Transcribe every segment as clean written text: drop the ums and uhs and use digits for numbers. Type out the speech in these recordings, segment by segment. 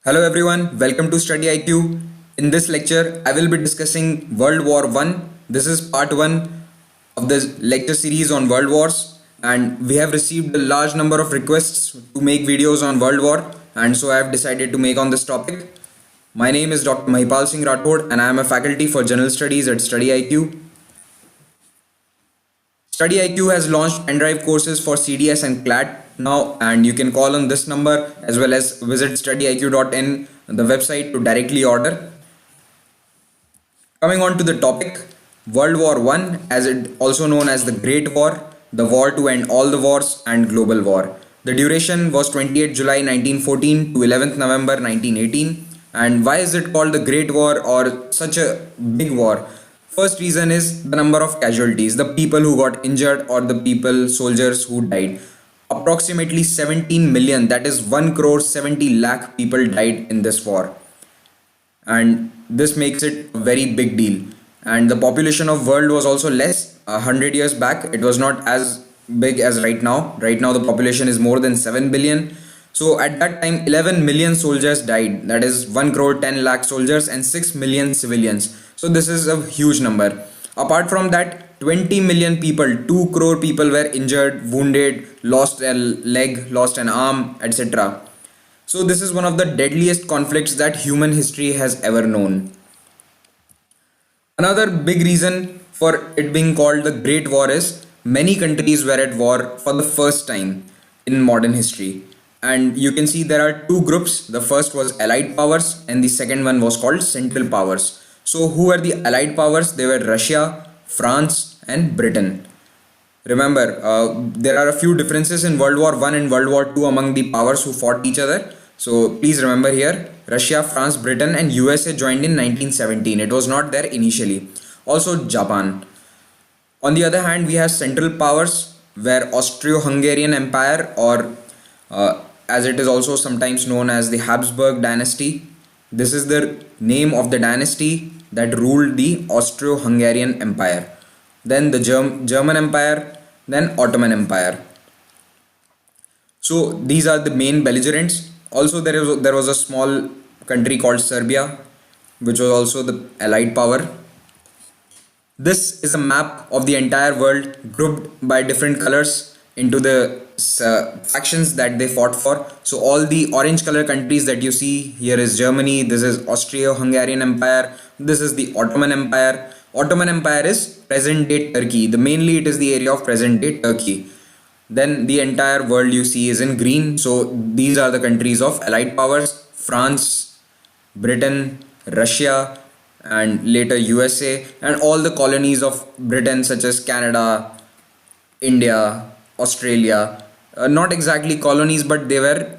Hello everyone, welcome to Study IQ. In this lecture, I will be discussing World War One. This is part 1 of the lecture series on World Wars, and we have received a large number of requests to make videos on World War, and so I have decided to make on this topic. My name is Dr. Mahipal Singh Rathod and I am a faculty for General Studies at Study IQ. Study IQ has launched pen drive courses for CDS and CLAT now, and you can call on this number as well as visit studyiq.in, the website, to directly order. Coming on to the topic, World War One, as it also known as the Great War, the war to end all the wars and global war. The duration was 28 July 1914 to 11th November 1918. And why is it called the Great War or such a big war? First reason is the number of casualties, the people who got injured or the people, soldiers who died. Approximately 17 million, that is 1 crore 70 lakh people died in this war. And this makes it a very big deal. And the population of world was also less. 100 years back, it was not as big as right now. Right now, the population is more than 7 billion. So at that time, 11 million soldiers died. That is 1 crore 10 lakh soldiers and 6 million civilians. So this is a huge number. Apart from that, 20 million people, 2 crore people were injured, wounded, lost a leg, lost an arm, etc. So this is one of the deadliest conflicts that human history has ever known. Another big reason for it being called the Great War is many countries were at war for the first time in modern history. And you can see there are two groups. The first was Allied powers and the second one was called Central powers. So who were the Allied powers? They were Russia, France and Britain. Remember, there are a few differences in World War One and World War Two among the powers who fought each other. So please remember here, Russia, France, Britain and USA joined in 1917. It was not there initially. Also Japan. On the other hand, we have Central powers where Austro-Hungarian Empire, or as it is also sometimes known as the Habsburg dynasty. This is the name of the dynasty that ruled the Austro-Hungarian Empire. Then the German Empire, then Ottoman Empire. So these are the main belligerents. Also there was a small country called Serbia, which was also the Allied power. This is a map of the entire world grouped by different colors into the factions that they fought for. So all the orange color countries that you see here is Germany, this is Austro-Hungarian Empire, this is the Ottoman Empire. Ottoman Empire is present day Turkey. Mainly it is the area of present day Turkey. Then the entire world you see is in green. So these are the countries of Allied powers: France, Britain, Russia and later USA, and all the colonies of Britain such as Canada, India, Australia. Not exactly colonies, but they were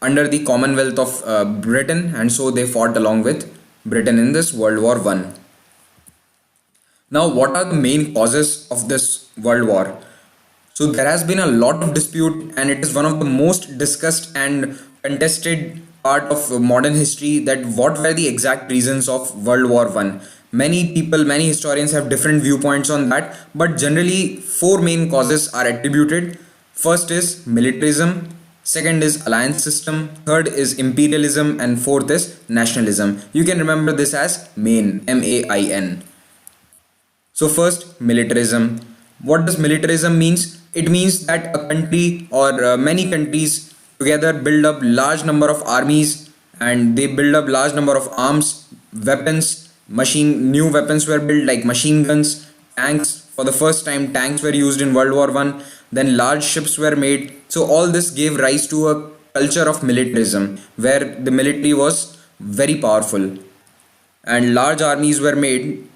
under the Commonwealth of Britain, and so they fought along with Britain in this World War One. Now, what are the main causes of this World War? So there has been a lot of dispute, and it is one of the most discussed and contested part of modern history, that what were the exact reasons of World War One. Many people, many historians have different viewpoints on that, but generally four main causes are attributed. First is militarism, second is alliance system, third is imperialism, and fourth is nationalism. You can remember this as MAIN, M-A-I-N. So first, militarism. What does militarism means? It means that a country or many countries together build up large number of armies, and they build up large number of arms, weapons, new weapons were built like machine guns, tanks. For the first time, tanks were used in World War One. Then large ships were made. So all this gave rise to a culture of militarism, where the military was very powerful and large armies were made.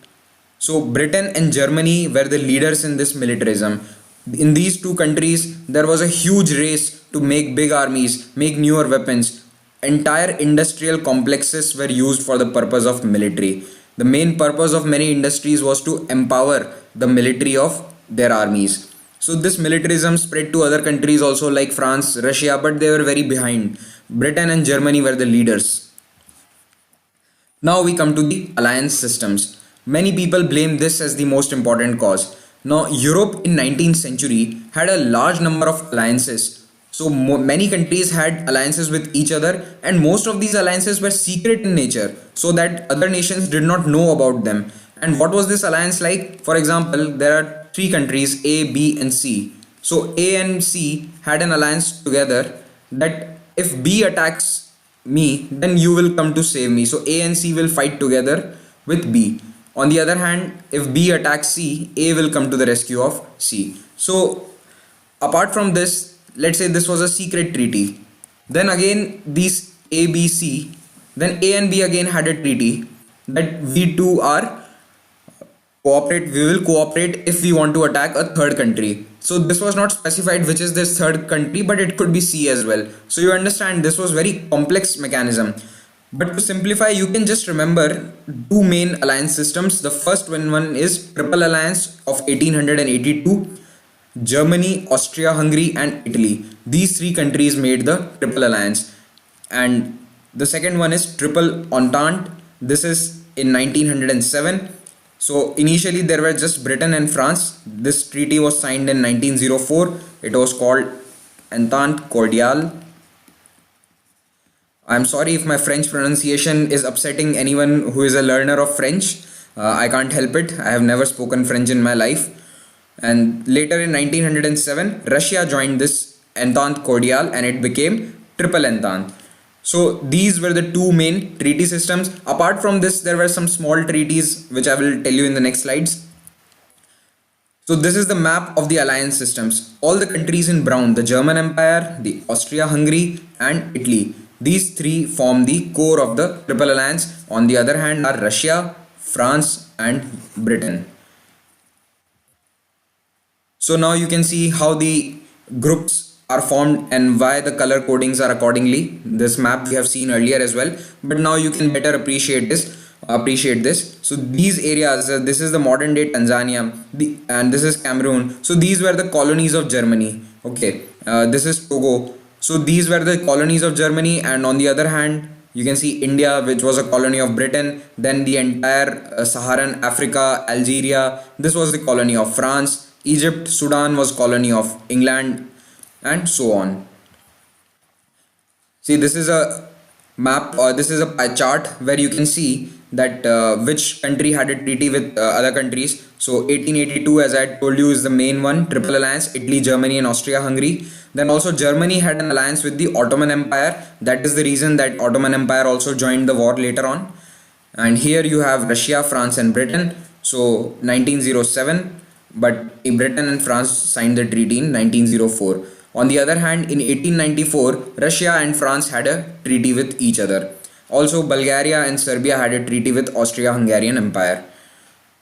So Britain and Germany were the leaders in this militarism. In these two countries, there was a huge race to make big armies, make newer weapons. Entire industrial complexes were used for the purpose of military. The main purpose of many industries was to empower the military of their armies. So this militarism spread to other countries also, like France, Russia, but they were very behind. Britain and Germany were the leaders. Now we come to the alliance systems. Many people blame this as the most important cause. Now Europe in 19th century had a large number of alliances So many countries had alliances with each other, and most of these alliances were secret in nature, so that other nations did not know about them. And what was this alliance like? For example, there are three countries A, B, and C. So A and C had an alliance together that if B attacks me, then you will come to save me. So A and C will fight together with B. On the other hand, if B attacks C, A will come to the rescue of C. So apart from this, let's say this was a secret treaty. Then again, these A, B, C, then A and B again had a treaty that we two are we will cooperate if we want to attack a third country. So this was not specified which is this third country, but it could be C as well. So you understand this was very complex mechanism. But to simplify, you can just remember two main alliance systems. The first one is Triple Alliance of 1882. Germany, Austria, Hungary, and Italy. These three countries made the Triple Alliance. And the second one is Triple Entente. This is in 1907. So initially there were just Britain and France. This treaty was signed in 1904. It was called Entente Cordiale. I'm sorry if my French pronunciation is upsetting anyone who is a learner of French. I can't help it. I have never spoken French in my life. And later in 1907, Russia joined this Entente Cordiale and it became Triple Entente. So these were the two main treaty systems. Apart from this, there were some small treaties which I will tell you in the next slides. So this is the map of the alliance systems. All the countries in brown, the German Empire, the Austria-Hungary, and Italy. These three form the core of the Triple Alliance. On the other hand are Russia, France, and Britain. So now you can see how the groups are formed and why the color codings are accordingly. This map we have seen earlier as well, but now you can better appreciate this. So these areas, this is the modern day Tanzania, and this is Cameroon. So these were the colonies of Germany. Okay, this is Togo. So these were the colonies of Germany, and on the other hand, you can see India, which was a colony of Britain. Then the entire Saharan Africa, Algeria, this was the colony of France. Egypt, Sudan was colony of England, and so on. See, this is a map, or this is a pie chart where you can see that which country had a treaty with other countries. So 1882, as I told you, is the main one, Triple Alliance, Italy, Germany, and Austria-Hungary. Then also Germany had an alliance with the Ottoman Empire. That is the reason that Ottoman Empire also joined the war later on. And here you have Russia, France, and Britain. So 1907. But Britain and France signed the treaty in 1904. On the other hand, in 1894, Russia and France had a treaty with each other. Also, Bulgaria and Serbia had a treaty with Austria-Hungarian Empire.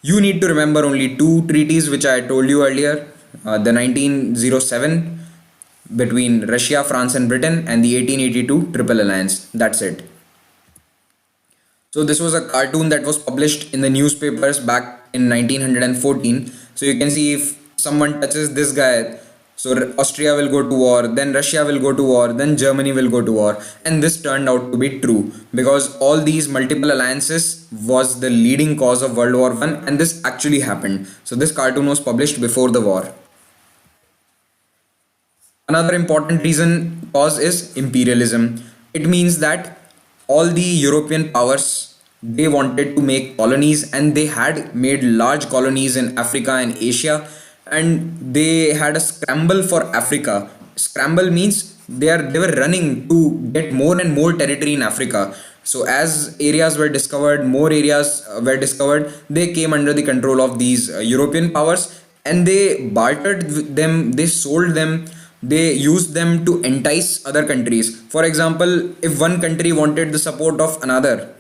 You need to remember only two treaties which I told you earlier. The 1907 between Russia, France, and Britain, and the 1882 Triple Alliance. That's it. So this was a cartoon that was published in the newspapers back in 1914. So you can see if someone touches this guy, so Austria will go to war, then Russia will go to war, then Germany will go to war. And this turned out to be true because all these multiple alliances was the leading cause of World War I, and this actually happened. So this cartoon was published before the war. Another important cause is imperialism. It means that all the European powers, they wanted to make colonies, and they had made large colonies in Africa and Asia, and they had a scramble for Africa. Scramble means they were running to get more and more territory in Africa. So as areas were discovered, more areas were discovered, they came under the control of these European powers, and they bartered them, they sold them, they used them to entice other countries. For example, if one country wanted the support of another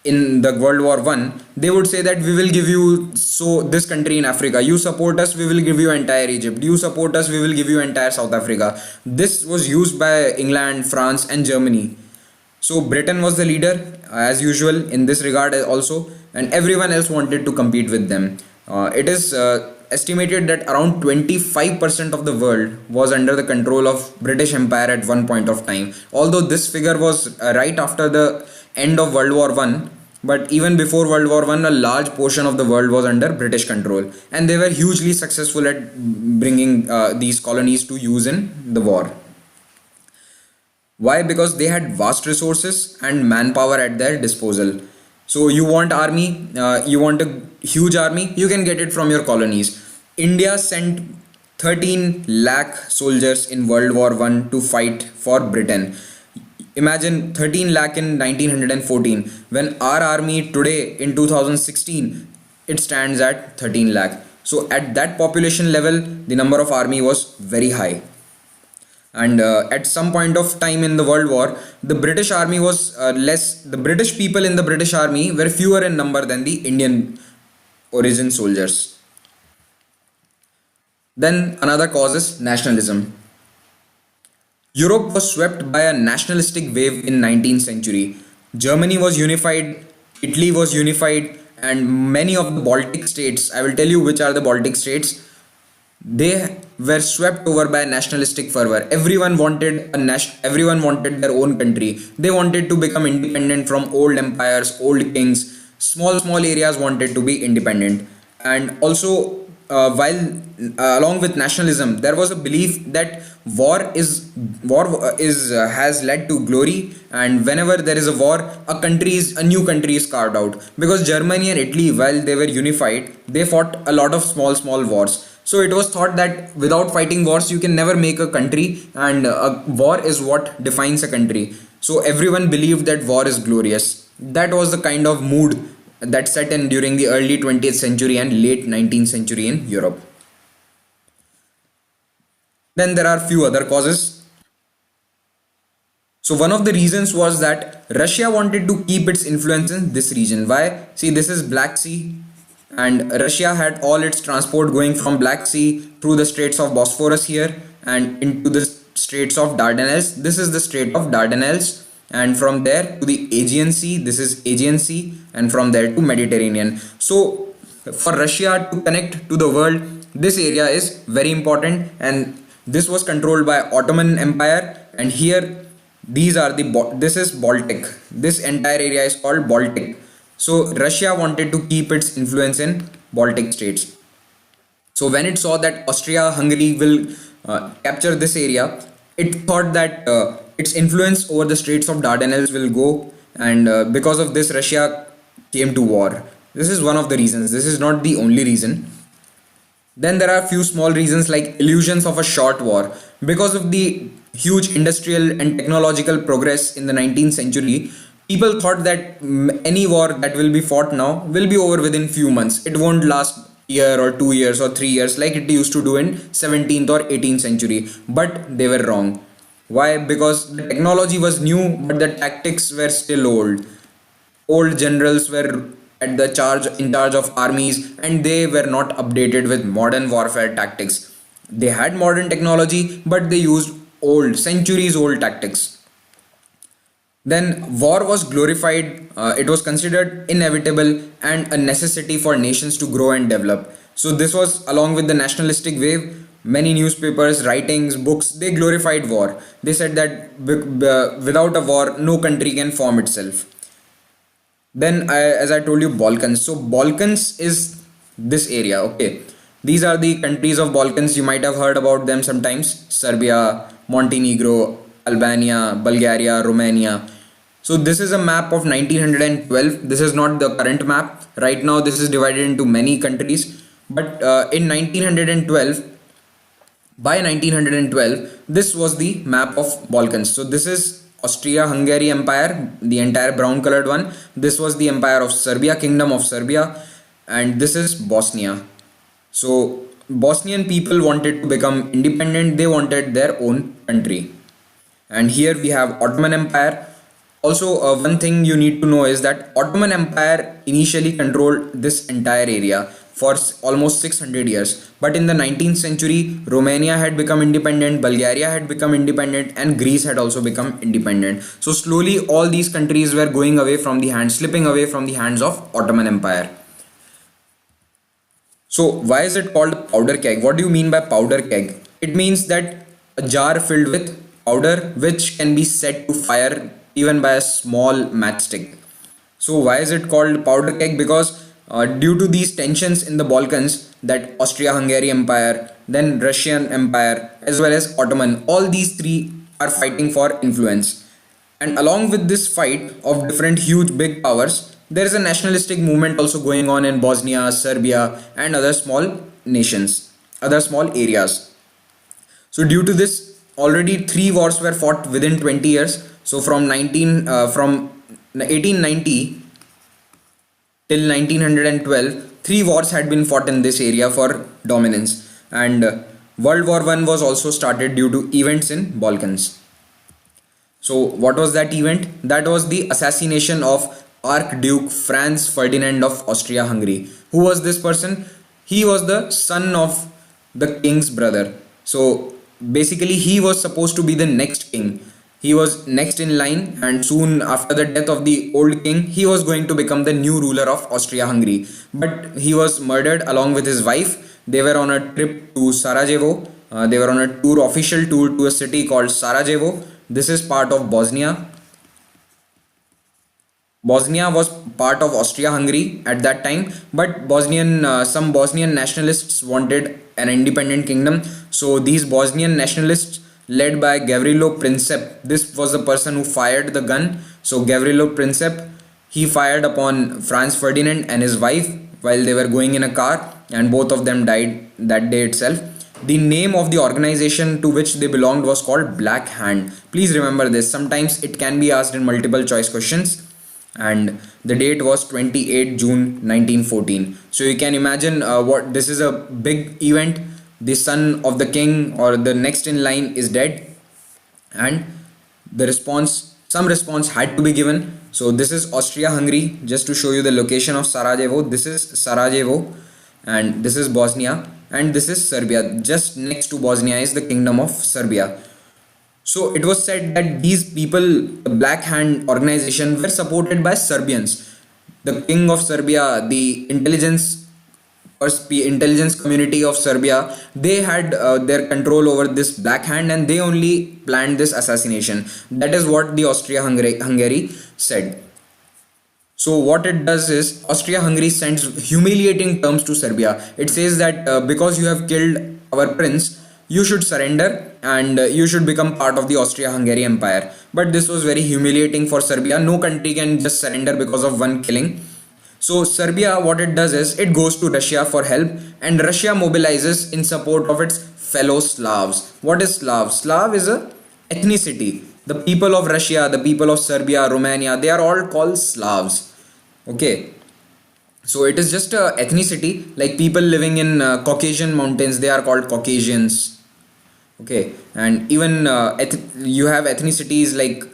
in the World War I, they would say that we will give you this country in Africa, you support us, we will give you entire Egypt, you support us, we will give you entire South Africa. This was used by England, France, and Germany. So Britain was the leader as usual in this regard also, and everyone else wanted to compete with them. It is estimated that around 25% of the world was under the control of British Empire at one point of time. Although this figure was right after the end of World War I, but even before World War I, a large portion of the world was under British control, and they were hugely successful at bringing these colonies to use in the war. Why? Because they had vast resources and manpower at their disposal. So you want army, you want a huge army, you can get it from your colonies. India sent 13 lakh soldiers in World War One to fight for Britain. Imagine 13 lakh in 1914. When our army today in 2016, it stands at 13 lakh. So at that population level, the number of army was very high. And at some point of time in the world war, the British army was less, the British people in the British army were fewer in number than the Indian origin soldiers. Then another cause is nationalism. Europe was swept by a nationalistic wave in 19th century. Germany was unified, Italy was unified, and many of the Baltic states, I will tell you which are the Baltic states, they were swept over by nationalistic fervor. Everyone wanted their own country. They wanted to become independent from old empires, old kings. Small areas wanted to be independent. And also, while along with nationalism, there was a belief that war is has led to glory, and whenever there is a war, a new country is carved out. Because Germany and Italy, while they were unified, they fought a lot of small wars. So it was thought that without fighting wars, you can never make a country, and a war is what defines a country. So everyone believed that war is glorious. That was the kind of mood that set in during the early 20th century and late 19th century in Europe. Then there are few other causes. So one of the reasons was that Russia wanted to keep its influence in this region. Why? See, this is Black Sea, and Russia had all its transport going from Black Sea through the Straits of Bosphorus here and into the Straits of Dardanelles. This is the Strait of Dardanelles, and from there to the Aegean Sea. This is Aegean Sea, and from there to Mediterranean. So for Russia to connect to the world, this area is very important, and this was controlled by Ottoman Empire. And here this is Baltic. This entire area is called Baltic. So Russia wanted to keep its influence in Baltic states. So when it saw that Austria-Hungary will capture this area, it thought that its influence over the Straits of Dardanelles will go, and because of this, Russia came to war. This is one of the reasons. This is not the only reason. Then there are few small reasons like illusions of a short war. Because of the huge industrial and technological progress in the 19th century, people thought that any war that will be fought now will be over within few months. It won't last year or 2 years or 3 years like it used to do in 17th or 18th century. But they were wrong. Why? Because the technology was new, but the tactics were still old. Old generals were at the charge in charge of armies, and they were not updated with modern warfare tactics. They had modern technology, but they used old, centuries old tactics. Then war was glorified, it was considered inevitable and a necessity for nations to grow and develop. So this was along with the nationalistic wave. Many newspapers, writings, books, they glorified war. They said that without a war, no country can form itself. Then as I told you, Balkans. So Balkans is this area. Okay, these are the countries of Balkans. You might have heard about them sometimes: Serbia, Montenegro, Albania, Bulgaria, Romania. So this is a map of 1912. This is not the current map. Right now this is divided into many countries. But in 1912, by 1912, this was the map of Balkans. So this is Austria-Hungary Empire, the entire brown colored one. This was the Empire of Serbia, Kingdom of Serbia, and this is Bosnia. So Bosnian people wanted to become independent. They wanted their own country. And here we have Ottoman Empire. Also, one thing you need to know is that Ottoman Empire initially controlled this entire area for almost 600 years. But in the 19th century, Romania had become independent, Bulgaria had become independent, and Greece had also become independent. So slowly all these countries were going away from the hands, slipping away from the hands of Ottoman Empire. So why is it called powder keg? What do you mean by powder keg? It means that a jar filled with powder which can be set to fire even by a small matchstick. So why is it called powder keg? Because due to these tensions in the Balkans, that Austria-Hungary Empire, then Russian Empire, as well as Ottoman, all these three are fighting for influence. And along with this fight of different huge big powers, there is a nationalistic movement also going on in Bosnia, Serbia, and other small nations, other small areas. So due to this, already three wars were fought within 20 years. So from 1890 till 1912, three wars had been fought in this area for dominance, and World War One was also started due to events in Balkans. So what was that event? That was the assassination of Archduke Franz Ferdinand of Austria-Hungary. Who was this person? He was the son of the king's brother. So basically he was supposed to be the next king. He was next in line, and soon after the death of the old king, he was going to become the new ruler of Austria-Hungary. But he was murdered along with his wife. They were on a trip to Sarajevo. They were on a tour, official tour to a city called Sarajevo. This is part of Bosnia. Bosnia was part of Austria-Hungary at that time, but some Bosnian nationalists wanted an independent kingdom. So these Bosnian nationalists, led by Gavrilo Princip, this was the person who fired the gun. So Gavrilo Princip, he fired upon Franz Ferdinand and his wife while they were going in a car, and both of them died that day itself. The name of the organization to which they belonged was called Black Hand. Please remember this. Sometimes it can be asked in multiple choice questions. And the date was 28 June 1914. So you can imagine what this is, a big event. The son of the king or the next in line is dead, and some response had to be given. So this is Austria-Hungary. Just to show you the location of Sarajevo, this is Sarajevo, and this is Bosnia, and this is Serbia. Just next to Bosnia is the Kingdom of Serbia. So it was said that these people, the Black Hand organization, were supported by Serbians. The king of Serbia, the intelligence community of Serbia, they had their control over this Black Hand, and they only planned this assassination. That is what the Austria-Hungary said. So what it does is, Austria-Hungary sends humiliating terms to Serbia. It says that because you have killed our prince, you should surrender and you should become part of the Austria-Hungary Empire. But this was very humiliating for Serbia. No country can just surrender because of one killing. So Serbia, what it does is, it goes to Russia for help, and Russia mobilizes in support of its fellow Slavs. What is Slav? Slav is a ethnicity. The people of Russia, the people of Serbia, Romania, they are all called Slavs. Okay. So it is just a ethnicity, like people living in Caucasian mountains, they are called Caucasians. Okay. And even you have ethnicities like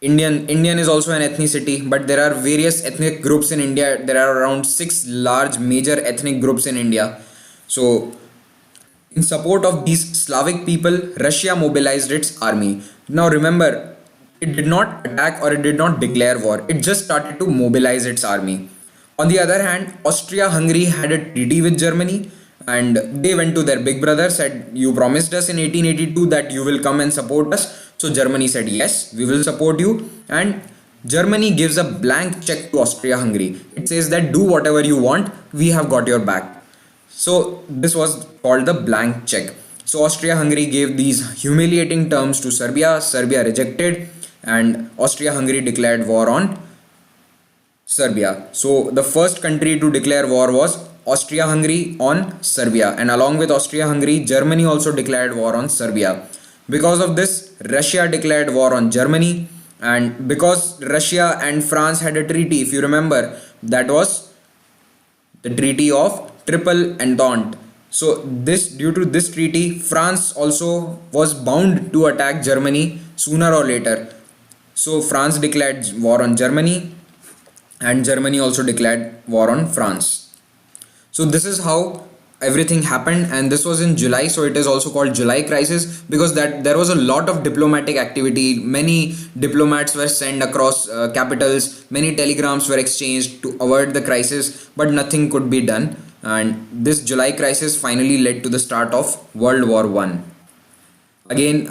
Indian is also an ethnicity, but there are various ethnic groups in India. There are around 6 large major ethnic groups in India. So in support of these Slavic people, Russia mobilized its army. Now remember, it did not attack or it did not declare war. It just started to mobilize its army. On the other hand, Austria-Hungary had a treaty with Germany, and they went to their big brother, said, you promised us in 1882 that you will come and support us. So Germany said, yes, we will support you, and Germany gives a blank check to Austria-Hungary. It says that do whatever you want, we have got your back. So this was called the blank check. So Austria-Hungary gave these humiliating terms to Serbia. Serbia rejected, and Austria-Hungary declared war on Serbia. So the first country to declare war was Austria-Hungary on Serbia, and along with Austria-Hungary, Germany also declared war on Serbia. Because of this, Russia declared war on Germany, and because Russia and France had a treaty, if you remember, that was the Treaty of Triple Entente. So due to this treaty, France also was bound to attack Germany sooner or later. So France declared war on Germany, and Germany also declared war on France. So this is how everything happened, and this was in July, so it is also called July crisis, because that there was a lot of diplomatic activity. Many diplomats were sent across capitals, many telegrams were exchanged to avert the crisis, but nothing could be done, and this July crisis finally led to the start of World War One. Again,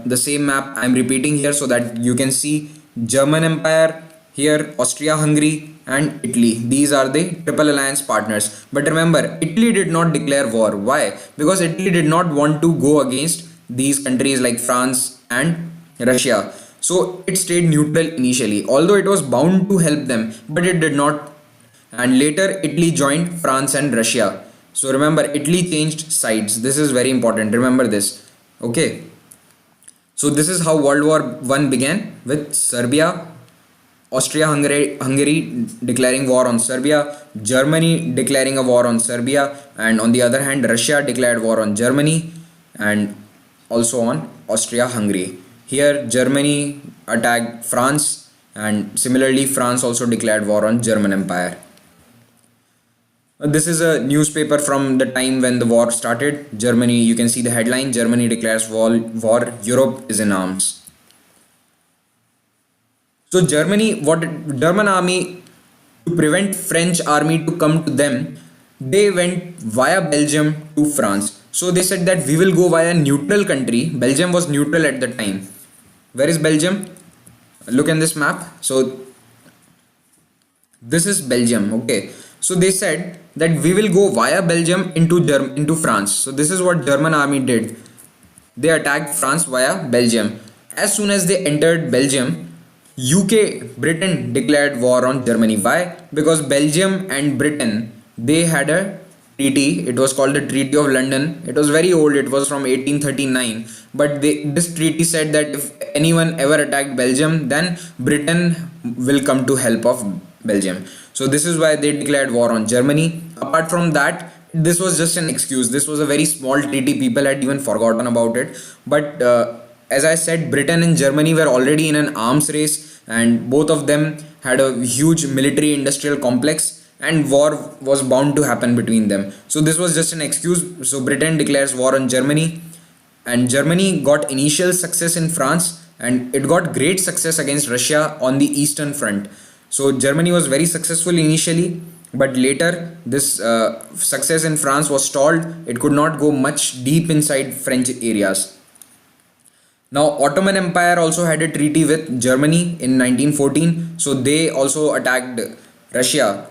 the same map I am repeating here so that you can see German Empire, here Austria-Hungary and Italy. These are the Triple Alliance partners. But remember, Italy did not declare war. Why? Because Italy did not want to go against these countries like France and Russia. So it stayed neutral initially, although it was bound to help them, but it did not. And later, Italy joined France and Russia. So remember, Italy changed sides. This is very important. Remember this. Okay. So this is how World War One began, with Serbia, Austria-Hungary declaring war on Serbia, Germany declaring a war on Serbia, and on the other hand, Russia declared war on Germany and also on Austria-Hungary. Here, Germany attacked France, and similarly, France also declared war on German Empire. This is a newspaper from the time when the war started. Germany, you can see the headline: Germany declares war, Europe is in arms. So German army, to prevent French army to come to them, they went via Belgium to France. So they said that we will go via neutral country. Belgium was neutral at the time. Where is Belgium? Look in this map. So this is Belgium. Okay. So they said that we will go via Belgium into France. So this is what German army did. They attacked France via Belgium. As soon as they entered Belgium, Britain declared war on Germany. Why? Because Belgium and Britain, they had a treaty. It was called the Treaty of London. It was very old. It was from 1839. But this treaty said that if anyone ever attacked Belgium, then Britain will come to help of Belgium. So this is why they declared war on Germany. Apart from that, this was just an excuse. This was a very small treaty. People had even forgotten about it. But as I said, Britain and Germany were already in an arms race, and both of them had a huge military industrial complex, and war was bound to happen between them. So this was just an excuse. So Britain declares war on Germany, and Germany got initial success in France, and it got great success against Russia on the Eastern Front. So Germany was very successful initially, but later this success in France was stalled. It could not go much deep inside French areas. Now Ottoman Empire also had a treaty with Germany in 1914, so they also attacked Russia.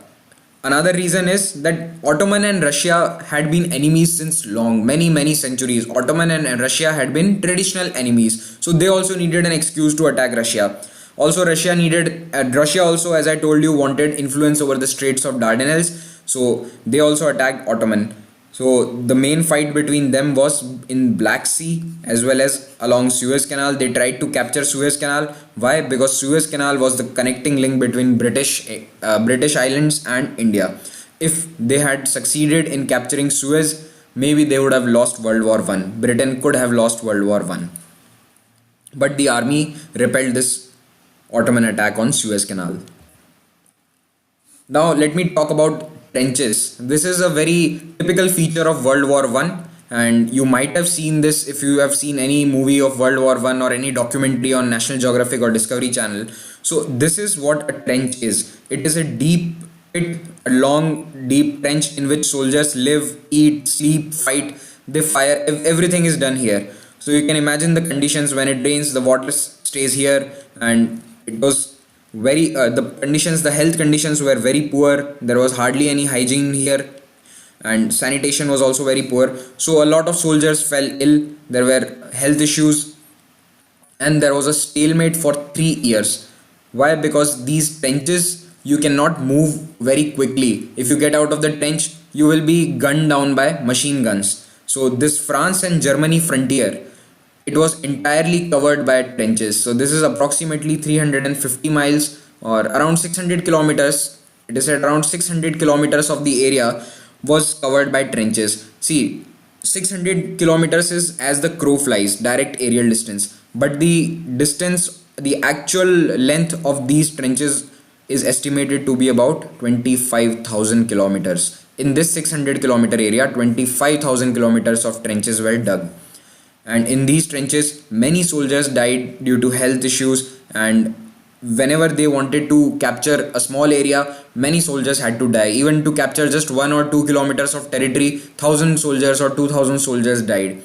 Another reason is that Ottoman and Russia had been enemies since long, many centuries. Ottoman and Russia had been traditional enemies, so they also needed an excuse to attack Russia. Also Russia also, as I told you, wanted influence over the Straits of Dardanelles, so they also attacked Ottoman. So the main fight between them was in Black Sea as well as along Suez Canal. They tried to capture Suez Canal. Why? Because Suez Canal was the connecting link between British islands and India. If they had succeeded in capturing Suez, maybe they would have lost World War One. Britain could have lost World War One. But the army repelled this Ottoman attack on Suez Canal. Now let me talk about trenches. This is a very typical feature of World War One, and you might have seen this if you have seen any movie of World War One or any documentary on National Geographic or Discovery Channel. So this is what a trench is. It is a deep pit, a long deep trench in which soldiers live, eat, sleep, fight, they fire. Everything is done here. So you can imagine the conditions. When it rains, the water stays here, and it was very the health conditions were very poor. There was hardly any hygiene here, and sanitation was also very poor. So a lot of soldiers fell ill. There were health issues, and there was a stalemate for 3 years. Why? Because these trenches, you cannot move very quickly. If you get out of the trench, you will be gunned down by machine guns. So this France and Germany frontier, it was entirely covered by trenches. So this is approximately 350 miles or around 600 kilometers. It is at around 600 kilometers of the area was covered by trenches. See, 600 kilometers is as the crow flies, direct aerial distance. But the actual length of these trenches is estimated to be about 25,000 kilometers. In this 600 kilometer area, 25,000 kilometers of trenches were dug. And in these trenches, many soldiers died due to health issues, and whenever they wanted to capture a small area, many soldiers had to die. Even to capture just 1 or 2 kilometers of territory, 1,000 soldiers or 2,000 soldiers died.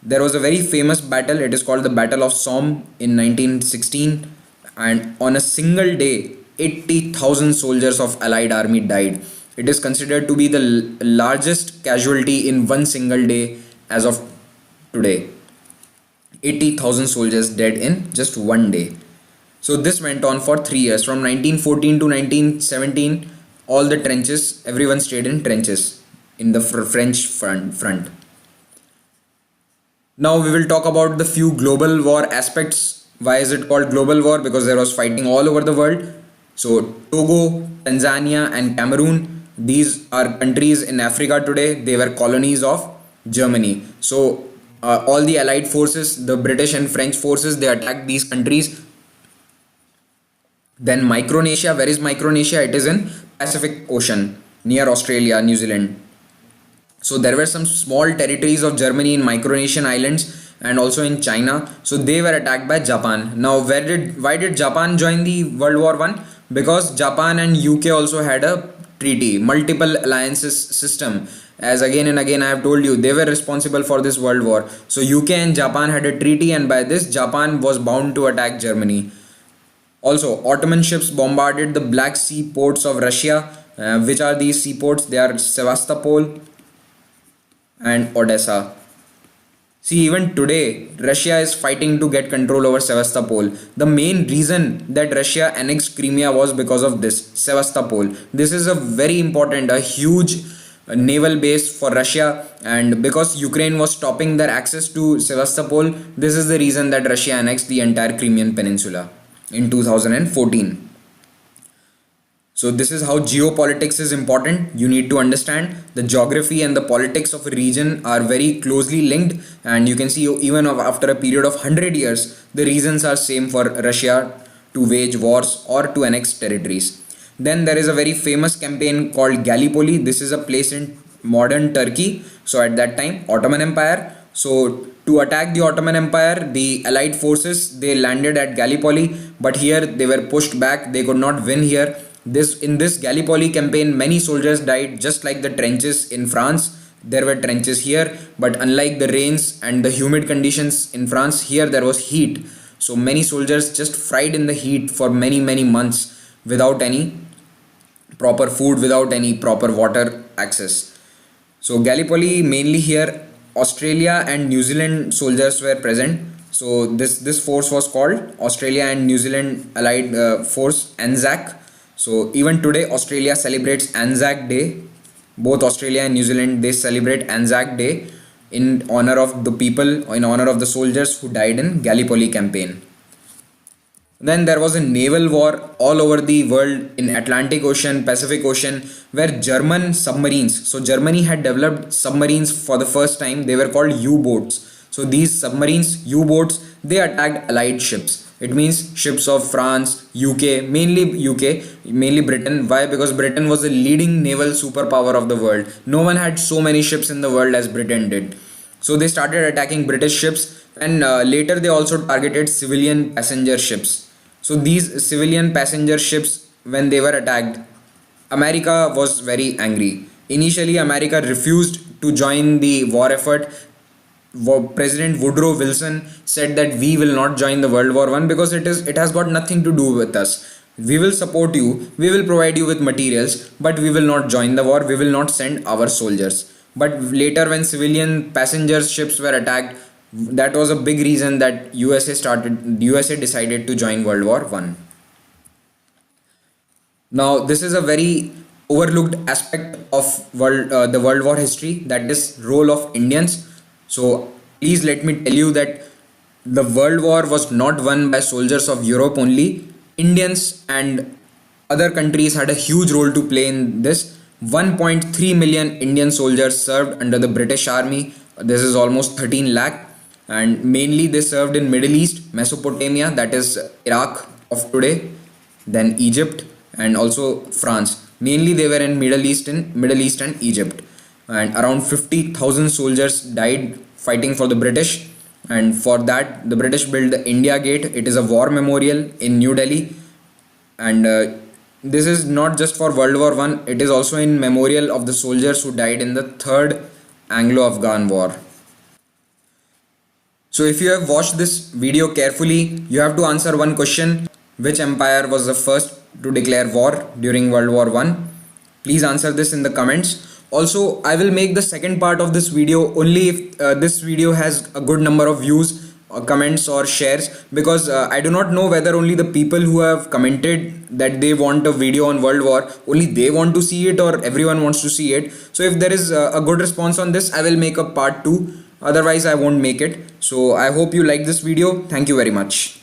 There was a very famous battle. It is called the Battle of Somme in 1916, and on a single day, 80,000 soldiers of Allied army died. It is considered to be the largest casualty in one single day as of today. 80,000 soldiers dead in just one day. So this went on for 3 years. From 1914 to 1917, all the trenches, everyone stayed in trenches in the French front. Now we will talk about the few global war aspects. Why is it called global war? Because there was fighting all over the world. So Togo, Tanzania and Cameroon, these are countries in Africa today. They were colonies of Germany. So all the allied forces, the British and French forces, they attacked these countries. Then Micronesia, where is Micronesia? It is in Pacific Ocean near Australia, New Zealand. So there were some small territories of Germany in Micronesian islands and also in China. So they were attacked by Japan. Now why did Japan join the World War One? Because Japan and UK also had a treaty, multiple alliances system. As again and again I have told you, they were responsible for this world war. So UK and Japan had a treaty, and by this Japan was bound to attack Germany. Also, Ottoman ships bombarded the Black Sea ports of Russia. Which are these seaports? They are Sevastopol and Odessa. See, even today, Russia is fighting to get control over Sevastopol. The main reason that Russia annexed Crimea was because of this, Sevastopol. This is a very important, a huge naval base for Russia, and because Ukraine was stopping their access to Sevastopol, this is the reason that Russia annexed the entire Crimean Peninsula in 2014. So this is how geopolitics is important. You need to understand the geography and the politics of a region are very closely linked, and you can see even after a period of 100 years, the reasons are same for Russia to wage wars or to annex territories. Then there is a very famous campaign called Gallipoli. This is a place in modern Turkey. So at that time, Ottoman Empire. So to attack the Ottoman Empire, the allied forces, they landed at Gallipoli, but here they were pushed back. They could not win here. In this Gallipoli campaign, many soldiers died, just like the trenches in France. There were trenches here, but unlike the rains and the humid conditions in France, here there was heat. So many soldiers just fried in the heat for many months without any proper food, without any proper water access. So Gallipoli, mainly here Australia and New Zealand soldiers were present. So this force was called Australia and New Zealand Allied Force, ANZAC. So even today Australia celebrates Anzac Day. Both Australia and New Zealand, they celebrate Anzac Day in honor of the people, in honor of the soldiers who died in Gallipoli campaign. Then there was a naval war all over the world in Atlantic Ocean, Pacific Ocean, where German submarines, so Germany had developed submarines for the first time. They were called U-boats. So these submarines, U-boats, they attacked allied ships. It means ships of France, UK, mainly Britain. Why? Because Britain was the leading naval superpower of the world. No one had so many ships in the world as Britain did. So they started attacking British ships, and later they also targeted civilian passenger ships. So these civilian passenger ships, when they were attacked, America was very angry. Initially, America refused to join the war effort. President Woodrow Wilson said that we will not join the World War I because it has got nothing to do with us. We will support you, we will provide you with materials, but we will not join the war, we will not send our soldiers. But later, when civilian passenger ships were attacked, that was a big reason that USA decided to join World War I. Now this is a very overlooked aspect of the World War history, that is role of Indians. So please let me tell you that the World War was not won by soldiers of Europe only. Indians and other countries had a huge role to play in this. 1.3 million Indian soldiers served under the British Army. This is almost 13 lakh, and mainly they served in Middle East, Mesopotamia, that is Iraq of today, then Egypt and also France. Mainly they were in Middle East and Egypt. And around 50,000 soldiers died fighting for the British, and for that the British built the India Gate. It is a war memorial in New Delhi, and this is not just for World War I, it is also in memorial of the soldiers who died in the Third Anglo-Afghan War. So if you have watched this video carefully, you have to answer one question: which empire was the first to declare war during World War I? Please answer this in the comments. Also, I will make the second part of this video only if this video has a good number of views comments or shares, because I do not know whether only the people who have commented that they want a video on World War, only they want to see it, or everyone wants to see it. So if there is a good response on this, I will make a part 2. Otherwise I won't make it. So I hope you like this video. Thank you very much.